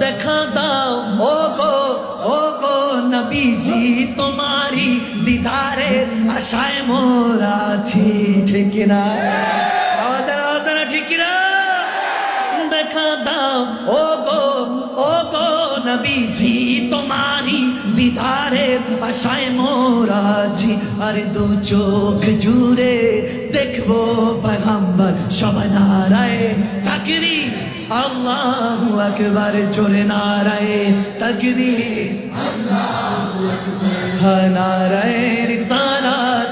দেখা দাও ও গো নবীজি তোমারি দিদারে আশায় মোরা আছি ঠিক না আওয়াজ ঠিক না দেখা দাও ও গো নবীজি তোমারি দিদারে আশায় মোরা আছি আর দু চোখ জুড়ে দেখবো পয়গম্বর সবাই নারায়ে তাকবীর আল্লাহু আকবার জোরে নারায়ে তাকবীর আল্লাহু আকবার নারায়ে রিসালাত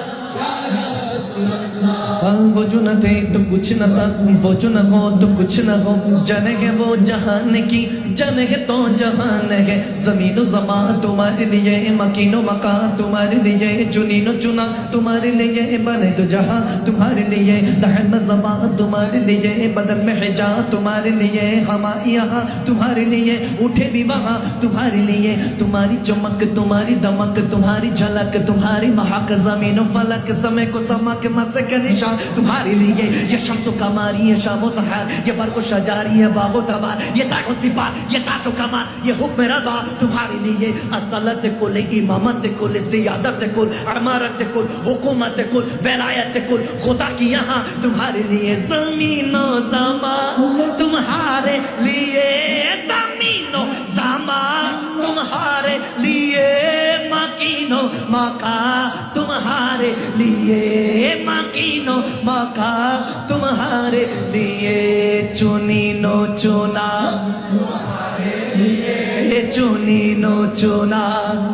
बोझो न थे तो कुछ न था बोझो न हो तो कुछ न हो जन है वो जहान की जन है तो जहान है जमीन ज़मा तुम्हारे लिए मकीनो मकान तुम्हारे लिए चुनीनो चुना तुम्हारे लिए बने तो जहां तुम्हारे लिए दहन में ज़मा तुम्हारे लिए बदन में हिजा तुम्हारे लिए हमा यहाँ तुम्हारे लिए उठे भी वहाँ तुम्हारे लिए तुम्हारी चमक तुम्हारी दमक तुम्हारी झलक तुम्हारी महक ज़मीनो फलक समय को समा के मसे का निशान तुम्हारे लिए ये शम्सो कमारी ये शामो सहार ये बरको शजारी ये बागो तबार ये ताको सिपार ये ताको कमार ये हुक्म रबा तुम्हारे लिए असलत कुल इमामत कुल सियादत कुल अमारत कुल हुकूमत कुल वलायत कुल खुदा की यहाँ तुम्हारे लिए ज़मीनो ज़मा तुम्हारे लिए ज़मीनो ज़मा तुम्हारे लिए मकीनो मका तुम्हारे लिए मकीनो मका तुम्हारे लिए चुनीनो चुना तुम्हारे लिए चुनीनो चुना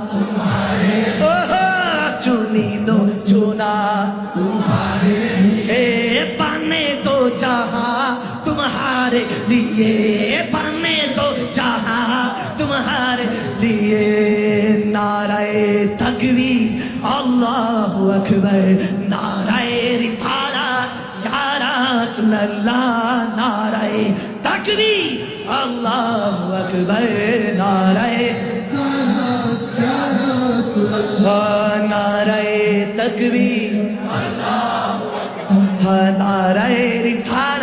तुम्हारे चुनीनो चुना तुम्हारे लिए बने तो जहां तुम्हारे लिए बने तो जहां तुम्हारे लिए नाराए तकबीर अल्लाहु अकबर नाराए रिसालत या रसूल अल्लाह नाराए तकबीर अल्लाहु अकबर नाराए रिसालत या रसूल अल्लाह नाराए तकबीर अल्लाहु अकबर नाराए रिसालत